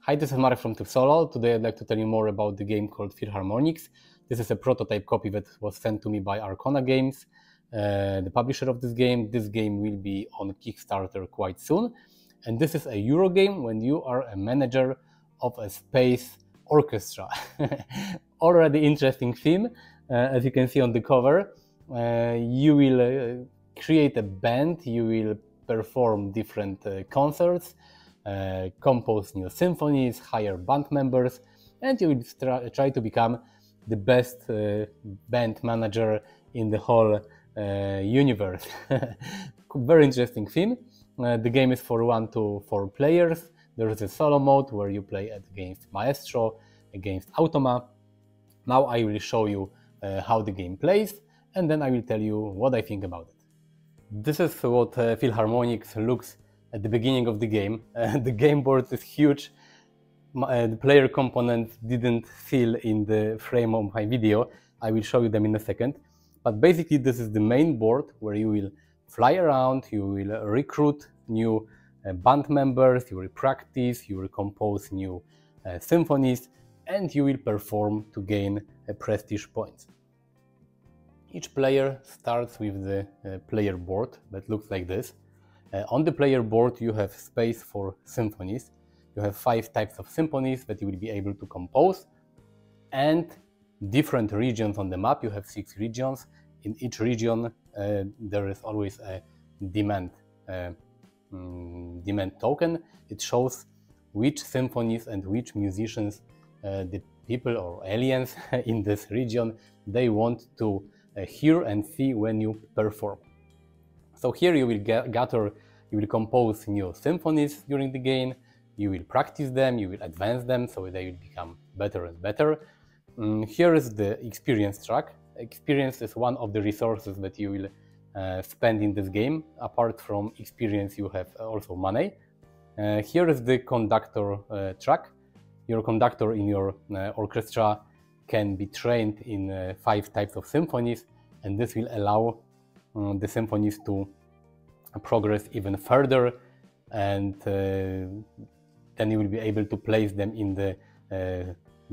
Hi, this is Marek from Tryb. Today I'd like to tell you more about the game called Philharmonix. This is a prototype copy that was sent to me by Archona Games, the publisher of this game. This game will be on Kickstarter quite soon. And this is a Euro game when you are a manager of a space orchestra. Already interesting theme. As you can see on the cover, you will create a band, you will perform different concerts, compose new symphonies, hire band members, and you will try to become the best band manager in the whole universe. Very interesting theme. The game is for 1 to 4 players. There is a solo mode where you play against Maestro, against Automa. Now I will show you how the game plays, and then I will tell you what I think about it. This is what Philharmonix looks at the beginning of the game. The game board is huge. The player components didn't fill in the frame of my video. I will show you them in a second. But basically this is the main board where you will fly around, you will recruit new band members, you will practice, you will compose new symphonies, and you will perform to gain prestige points. Each player starts with the player board that looks like this. On the player board you have space for symphonies. You have 5 types of symphonies that you will be able to compose, and different regions on the map. You have 6 regions. In each region there is always a demand token. It shows which symphonies and which musicians the people or aliens in this region they want to hear and see when you perform. So here you will you will compose new symphonies during the game, you will practice them, you will advance them so they will become better and better. Here is the experience track. Experience is one of the resources that you will spend in this game. Apart from experience you have also money. Here is the conductor track. Your conductor in your orchestra can be trained in 5 types of symphonies, and this will allow the symphonies to progress even further, and then you will be able to place them in the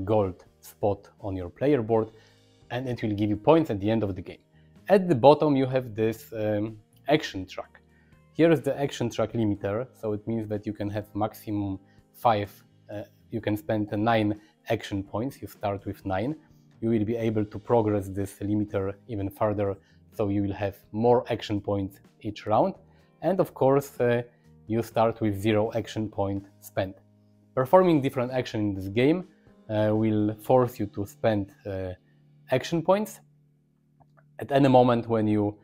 gold spot on your player board, and it will give you points at the end of the game. At the bottom you have this action track. Here is the action track limiter, so it means that you can have maximum 5, you can spend 9 action points. You start with 9. You will be able to progress this limiter even further, so you will have more action points each round. And of course you start with 0 action point spent. Performing different action in this game will force you to spend action points. At any moment when you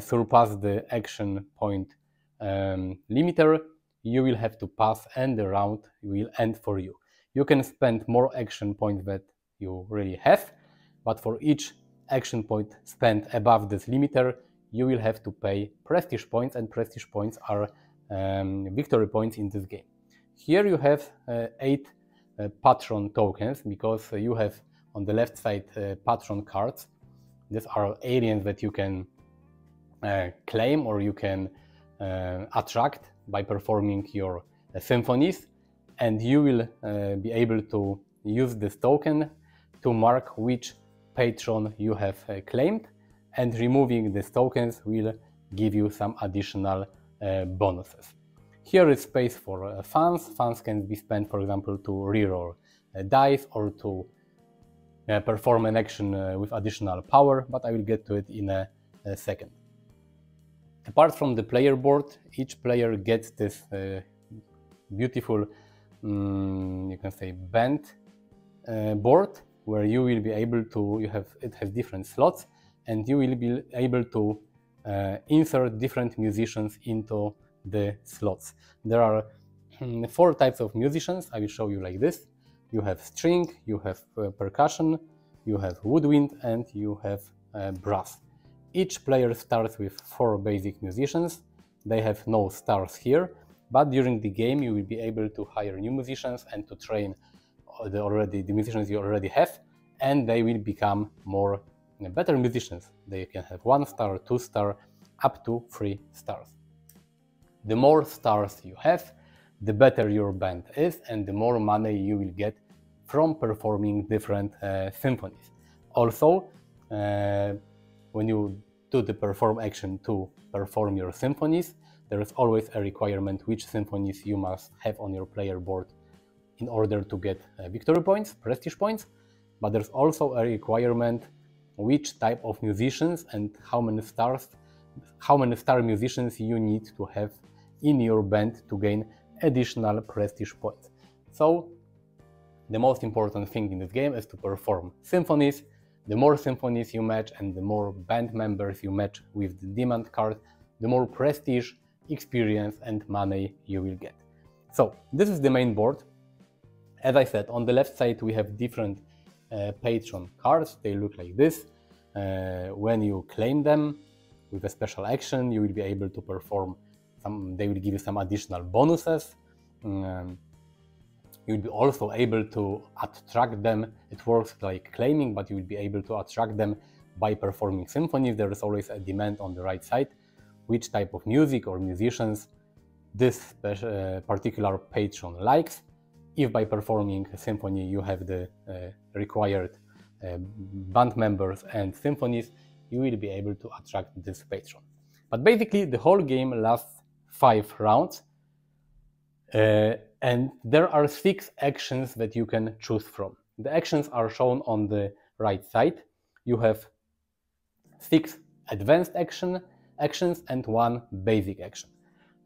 surpass the action point limiter, you will have to pass and the round will end for you. You can spend more action points that you really have, but for each action point spent above this limiter, you will have to pay prestige points, and prestige points are victory points in this game. Here you have 8 patron tokens, because you have on the left side patron cards. These are aliens that you can claim or you can attract by performing your symphonies, and you will be able to use this token to mark which patron you have claimed, and removing these tokens will give you some additional bonuses. Here is space for funds. Funds can be spent, for example, to reroll dice or to perform an action with additional power, but I will get to it in a second. Apart from the player board, each player gets this beautiful, you can say, band board, where you will be able to, it has different slots, and you will be able to insert different musicians into the slots. There are 4 types of musicians. I will show you like this. You have string, you have percussion, you have woodwind, and you have brass. Each player starts with 4 basic musicians. They have no stars here, but during the game you will be able to hire new musicians and to train the musicians you already have, and they will become better musicians. They can have 1 star, 2 star, up to 3 stars. The more stars you have, the better your band is and the more money you will get from performing different symphonies. Also, when you do the perform action to perform your symphonies, there is always a requirement which symphonies you must have on your player board in order to get victory points, prestige points, but there's also a requirement which type of musicians and how many star musicians you need to have in your band to gain additional prestige points. So the most important thing in this game is to perform symphonies. The more symphonies you match and the more band members you match with the demand card, the more prestige, experience and money you will get. So this is the main board. As I said, on the left side we have different patron cards. They look like this. When you claim them with a special action, you will be able to perform some, they will give you some additional bonuses. You'll be also able to attract them. It works like claiming, but you will be able to attract them by performing symphonies. There is always a demand on the right side, which type of music or musicians this particular patron likes. If by performing a symphony you have the required band members and symphonies, you will be able to attract this patron. But basically the whole game lasts 5 rounds. And there are 6 actions that you can choose from. The actions are shown on the right side. You have 6 advanced actions and 1 basic action.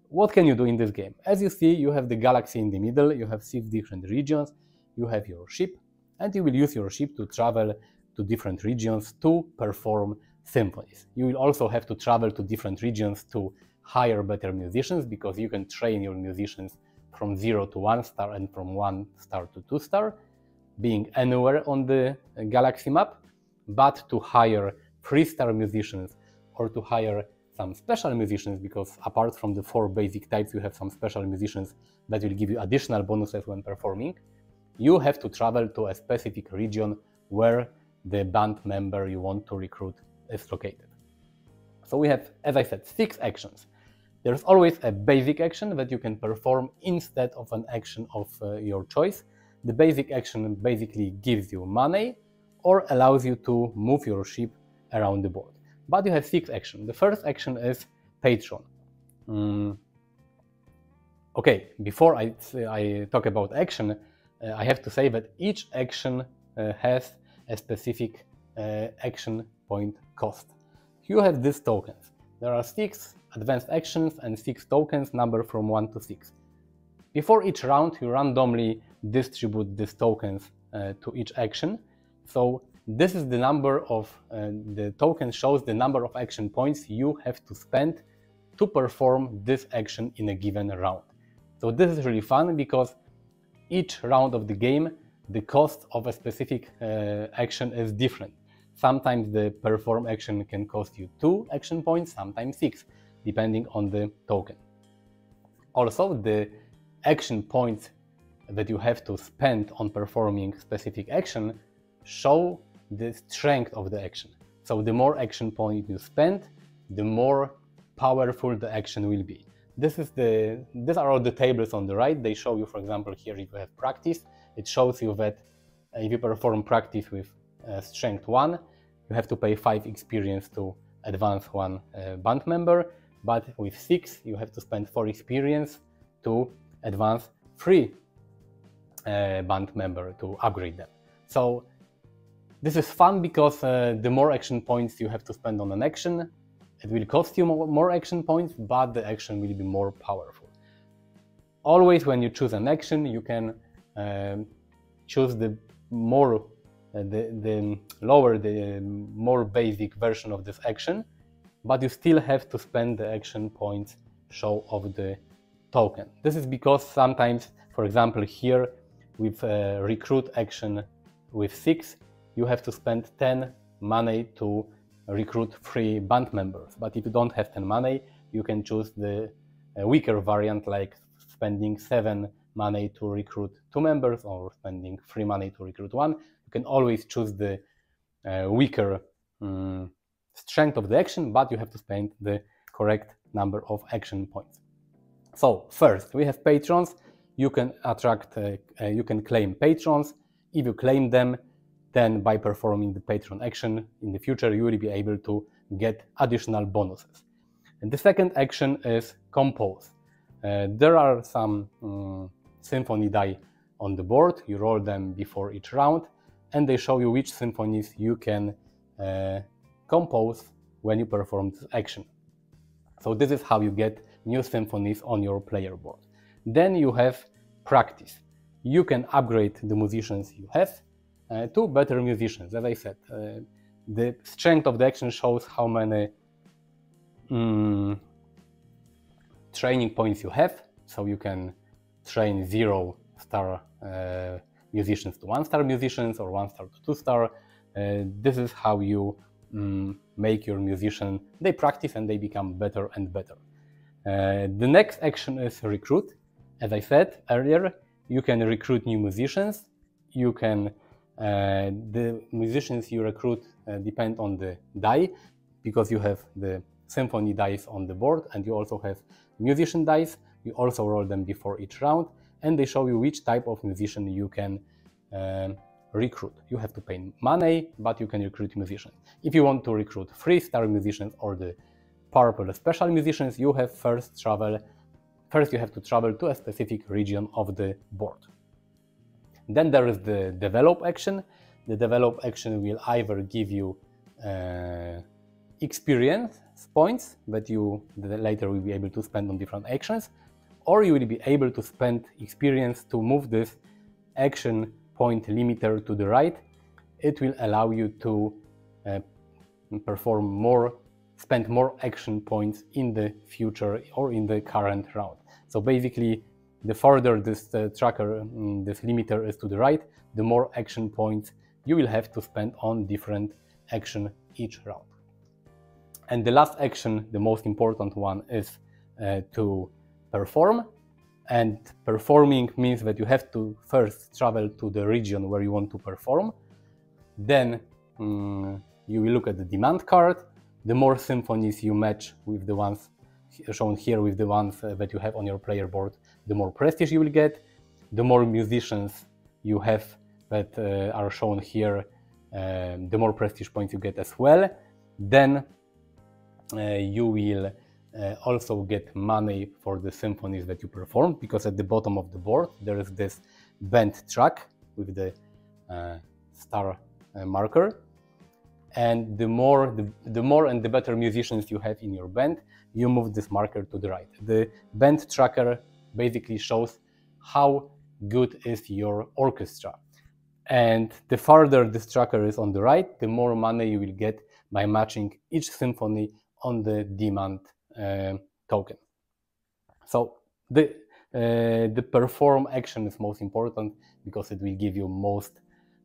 What can you do in this game? As you see, you have the galaxy in the middle, you have 6 different regions, you have your ship, and you will use your ship to travel to different regions to perform symphonies. You will also have to travel to different regions to hire better musicians, because you can train your musicians from 0 to 1 star and from 1 star to 2 star, being anywhere on the galaxy map. But to hire 3-star musicians or to hire some special musicians, because apart from the 4 basic types you have some special musicians that will give you additional bonuses when performing, you have to travel to a specific region where the band member you want to recruit is located. So we have, as I said, 6 actions. There's always a basic action that you can perform instead of an action of your choice. The basic action basically gives you money or allows you to move your ship around the board. But you have 6 actions. The first action is patron. Okay, before I talk about action, I have to say that each action has a specific action point cost. You have these tokens. There are 6 advanced actions and 6 tokens numbered from 1 to 6. Before each round, you randomly distribute these tokens to each action. So this is the number of, the token shows the number of action points you have to spend to perform this action in a given round. So this is really fun, because each round of the game, the cost of a specific action is different. Sometimes the perform action can cost you 2 action points, sometimes 6, depending on the token. Also, the action points that you have to spend on performing specific action show the strength of the action. So the more action points you spend, the more powerful the action will be. These are all the tables on the right. They show you, for example, here if you have practice, it shows you that if you perform practice with strength 1, you have to pay 5 experience to advance 1 band member, but with 6 you have to spend 4 experience to advance 3 band member to upgrade them. So this is fun, because the more action points you have to spend on an action, it will cost you more action points, but the action will be more powerful. Always when you choose an action, you can choose the more more basic version of this action, but you still have to spend the action points show of the token. This is because sometimes, for example, here with recruit action with 6, you have to spend 10 money to recruit 3 band members. But if you don't have 10 money, you can choose the weaker variant, like spending 7 money to recruit 2 members or spending 3 money to recruit 1. You can always choose the weaker strength of the action, but you have to spend the correct number of action points. So first, we have patrons. You can you can claim patrons. If you claim them, then by performing the patron action in the future, you will be able to get additional bonuses. And the second action is compose. There are some symphony die on the board. You roll them before each round, and they show you which symphonies you can compose when you perform this action. So this is how you get new symphonies on your player board. Then you have practice. You can upgrade the musicians you have to better musicians. As I said, the strength of the action shows how many training points you have. So you can train 0-star musicians to 1-star musicians, or 1-star to 2-star. This is how you make your musician, they practice and they become better and better. The next action is recruit. As I said earlier, you can recruit new musicians. You can the musicians you recruit depend on the die, because you have the symphony dice on the board and you also have musician dice. You also roll them before each round, and they show you which type of musician you can recruit. You have to pay money, but you can recruit musicians. If you want to recruit 3-star musicians or the purple special musicians, you have first you have to travel to a specific region of the board. Then there is the develop action. The develop action will either give you experience points that you later will be able to spend on different actions, or you will be able to spend experience to move this action point limiter to the right. It will allow you to spend more action points in the future or in the current round. So basically, the further this this limiter is to the right, the more action points you will have to spend on different action each round. And the last action, the most important one, is to perform. And performing means that you have to first travel to the region where you want to perform. Then you will look at the demand card. The more symphonies you match with the ones shown here with the ones that you have on your player board, the more prestige you will get. The more musicians you have that are shown here, the more prestige points you get as well. Then you will also get money for the symphonies that you perform, because at the bottom of the board there is this band track with the star marker. And the more and the better musicians you have in your band, you move this marker to the right. The band tracker basically shows how good is your orchestra. And the farther this tracker is on the right, the more money you will get by matching each symphony on the demand token. So the perform action is most important, because it will give you most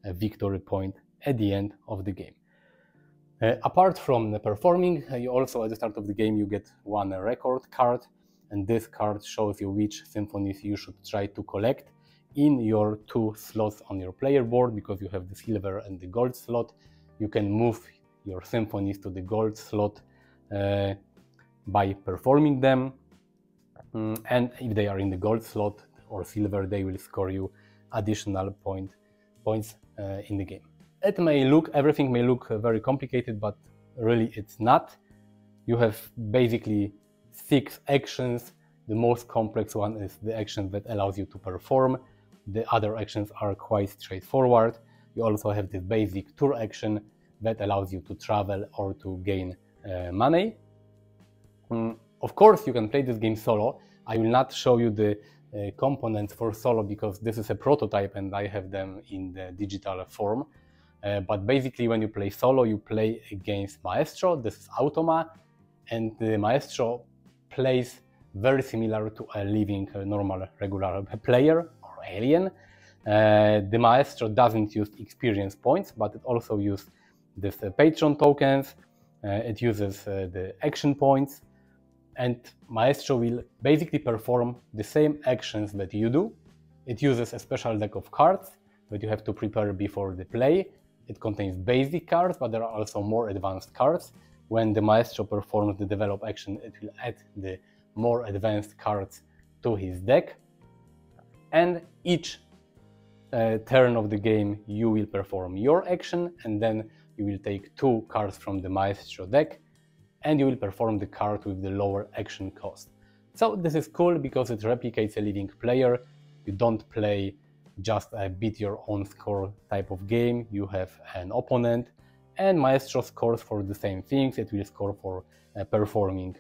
victory point at the end of the game. Apart from the performing, you also at the start of the game you get one record card, and this card shows you which symphonies you should try to collect in your 2 slots on your player board. Because you have the silver and the gold slot, you can move your symphonies to the gold slot by performing them, and if they are in the gold slot or silver, they will score you additional points in the game. Everything may look very complicated, but really it's not. You have basically 6 actions. The most complex one is the action that allows you to perform. The other actions are quite straightforward. You also have this basic tour action that allows you to travel or to gain money. Of course, you can play this game solo. I will not show you the components for solo, because this is a prototype and I have them in the digital form. But basically, when you play solo, you play against Maestro. This is Automa, and the Maestro plays very similar to a living, normal, regular player or alien. The Maestro doesn't use experience points, but it also uses this patron tokens. It uses the action points, and Maestro will basically perform the same actions that you do. It uses a special deck of cards that you have to prepare before the play. It contains basic cards, but there are also more advanced cards. When the Maestro performs the develop action, it will add the more advanced cards to his deck, and each turn of the game you will perform your action, and then you will take 2 cards from the Maestro deck and you will perform the card with the lower action cost. So this is cool because it replicates a living player. You don't play just a beat your own score type of game. You have an opponent, and Maestro scores for the same things. It will score for performing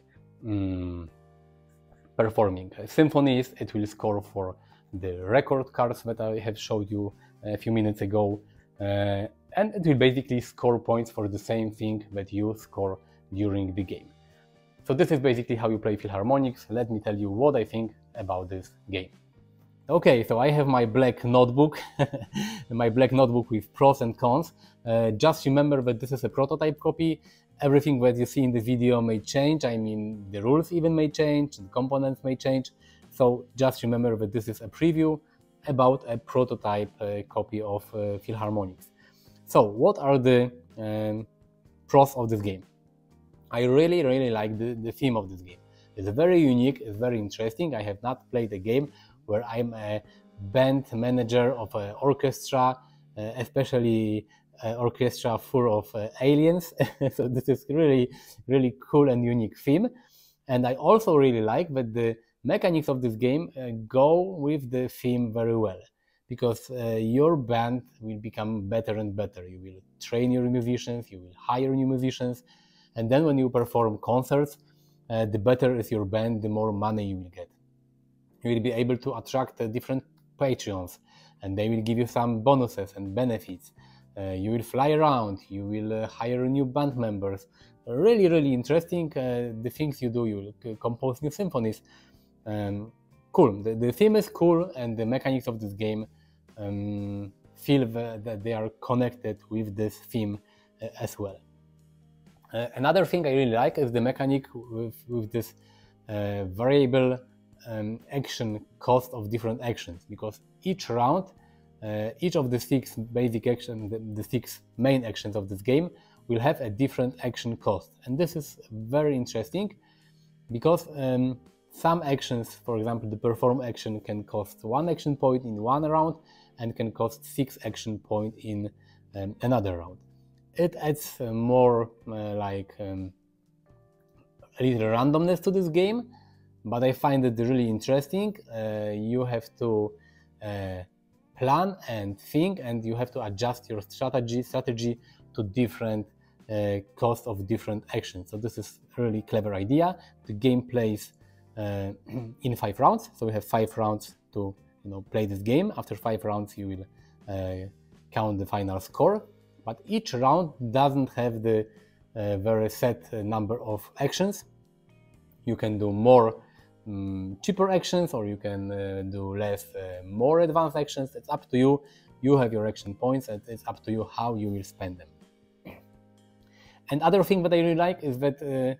symphonies. It will score for the record cards that I have showed you a few minutes ago, and it will basically score points for the same thing that you score during the game. So this is basically how you play Philharmonix. Let me tell you what I think about this game. Okay, so I have my black notebook, my black notebook with pros and cons. Just remember that this is a prototype copy. Everything that you see in the video may change. I mean, the rules even may change, the components may change. So just remember that this is a preview about a prototype copy of Philharmonix. So what are the pros of this game? I really like the theme of this game. It's very unique, it's very interesting. I have not played a game where I'm a band manager of an orchestra, especially orchestra full of aliens. So this is really cool and unique theme. And I also really like that the mechanics of this game go with the theme very well, because your band will become better and better. You will train your musicians, you will hire new musicians, and then when you perform concerts, the better is your band, the more money you will get. You will be able to attract different patrons, and they will give you some bonuses and benefits. You will fly around, you will hire new band members. Really interesting. The things you do, you will compose new symphonies. Cool. The theme is cool, and the mechanics of this game feel that they are connected with this theme as well. Another thing I really like is the mechanic with this variable action cost of different actions, because each round, each of the 6 basic actions, the 6 main actions of this game will have a different action cost. And this is very interesting because some actions, for example, the perform action can cost 1 action point in 1 round and can cost 6 action point in another round. It adds more like a little randomness to this game, but I find it really interesting. You have to plan and think, and you have to adjust your strategy to different cost of different actions. So this is a really clever idea. The game plays in 5 rounds, so we have 5 rounds to play this game. After 5 rounds you will count the final score, but each round doesn't have the very set number of actions. You can do more cheaper actions, or you can do less more advanced actions. It's up to you. You have your action points, and it's up to you how you will spend them. And other thing that I really like is that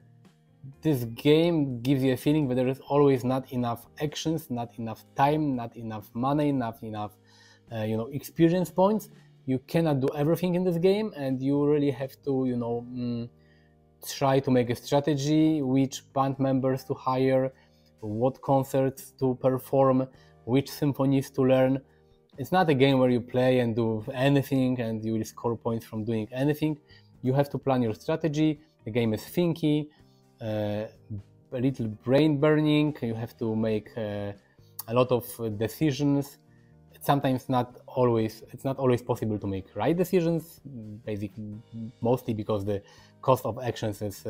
this game gives you a feeling that there is always not enough actions, not enough time, not enough money, not enough experience points. You cannot do everything in this game, and you really have to try to make a strategy, which band members to hire, what concerts to perform, which symphonies to learn. It's not a game where you play and do anything and you will score points from doing anything. You have to plan your strategy. The game is thinky, a little brain burning. You have to make a lot of decisions. It's sometimes not always possible to make right decisions, basically mostly because the cost of actions is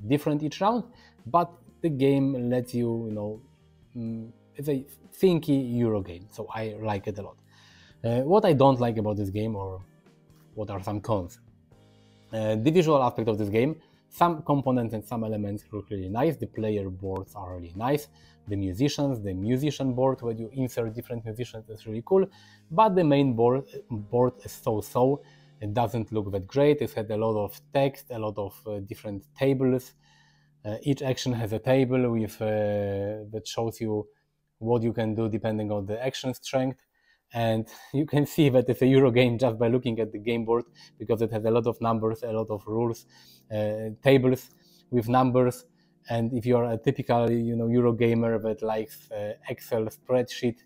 different each round, but the game lets you, it's a thinky Euro game, so I like it a lot. What I don't like about this game, or what are some cons? The visual aspect of this game. Some components and some elements look really nice. The player boards are really nice. The musician board, where you insert different musicians, is really cool. But the main board is so-so. It doesn't look that great. It's had a lot of text, a lot of different tables. Each action has a table with that shows you what you can do depending on the action strength. And you can see that it's a Euro game just by looking at the game board, because it has a lot of numbers, a lot of rules, tables with numbers, And if you are a typical, Eurogamer that likes Excel spreadsheet,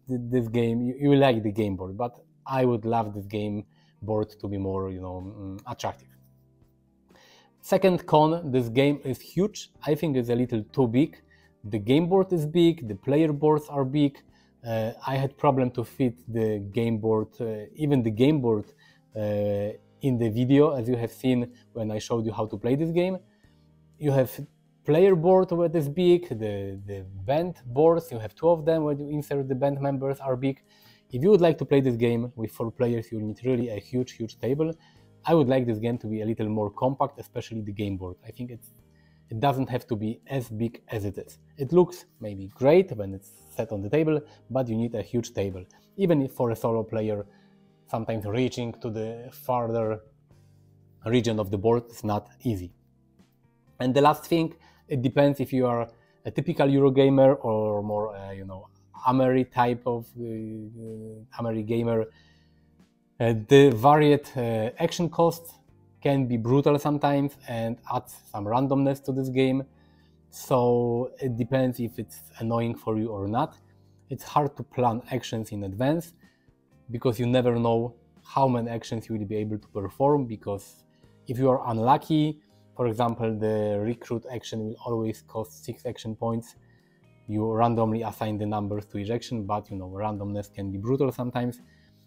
this game, you will like the game board. But I would love this game board to be more, attractive. Second con, this game is huge. I think it's a little too big. The game board is big, the player boards are big. I had problem to fit the game board, even the game board in the video, as you have seen when I showed you how to play this game. You have player board that is big, the band boards, you have 2 of them where you insert the band members are big. If you would like to play this game with 4 players, you need really a huge table. I would like this game to be a little more compact, especially the game board. I think it doesn't have to be as big as it is. It looks maybe great when it's set on the table, but you need a huge table. Even if for a solo player, sometimes reaching to the farther region of the board is not easy. And the last thing, it depends if you are a typical Eurogamer or more, Amery type of Amery gamer. The varied action costs can be brutal sometimes and add some randomness to this game. So it depends if it's annoying for you or not. It's hard to plan actions in advance because you never know how many actions you will be able to perform, because if you are unlucky, for example, the recruit action will always cost 6 action points. You randomly assign the numbers to each action, but randomness can be brutal sometimes.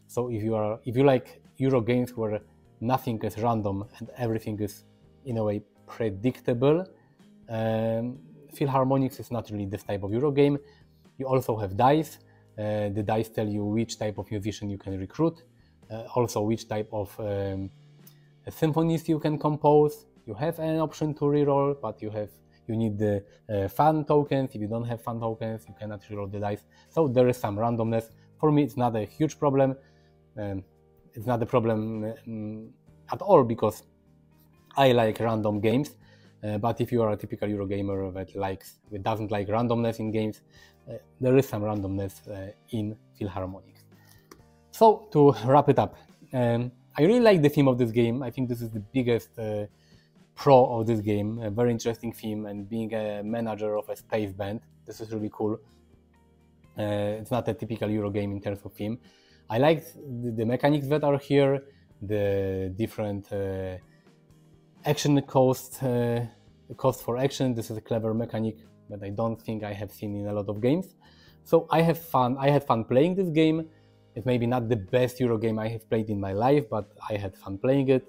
So if you like Euro games where nothing is random and everything is in a way predictable, Philharmonix is not really this type of Euro game. You also have dice. The dice tell you which type of musician you can recruit, also which type of symphonies you can compose. You have an option to reroll, but you need the fan tokens. If you don't have fan tokens, you cannot reroll the dice. So there is some randomness. For me, it's not a huge problem. It's not a problem at all, because I like random games. But if you are a typical Eurogamer that doesn't like randomness in games, there is some randomness in Philharmonix. So to wrap it up, I really like the theme of this game. I think this is the biggest pro of this game. A very interesting theme, and being a manager of a space band, this is really cool. It's not a typical Euro game in terms of theme. I like the mechanics that are here, the different action cost for action. This is a clever mechanic that I don't think I have seen in a lot of games. So I had fun playing this game. It's maybe not the best Euro game I have played in my life, but I had fun playing it.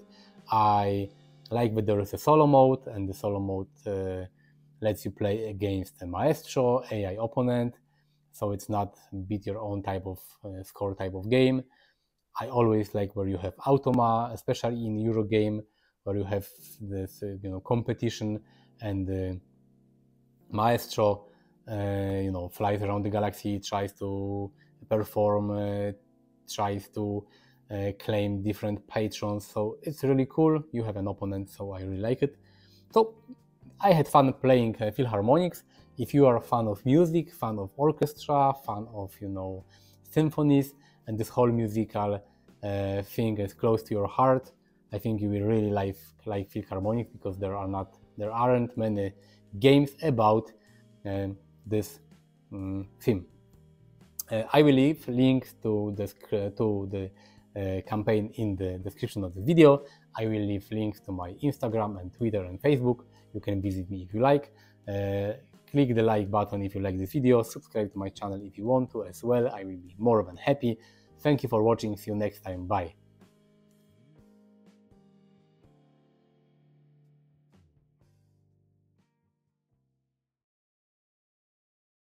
I like that there is a solo mode, and the solo mode lets you play against a maestro, AI opponent. So it's not beat your own type of score type of game. I always like where you have automa, especially in Euro game, where you have this competition, and the maestro flies around the galaxy, tries to perform, tries to claim different patrons. So it's really cool. You have an opponent, so I really like it. So I had fun playing Philharmonix. If you are a fan of music, fan of orchestra, fan of symphonies, and this whole musical thing is close to your heart, I think you will really like Philharmonix, because there aren't many games about this theme. I will leave links to the campaign in the description of the video. I will leave links to my Instagram and Twitter and Facebook. You can visit me if you like. Click the like button if you like this video. Subscribe to my channel if you want to as well. I will be more than happy. Thank you for watching. See you next time. Bye.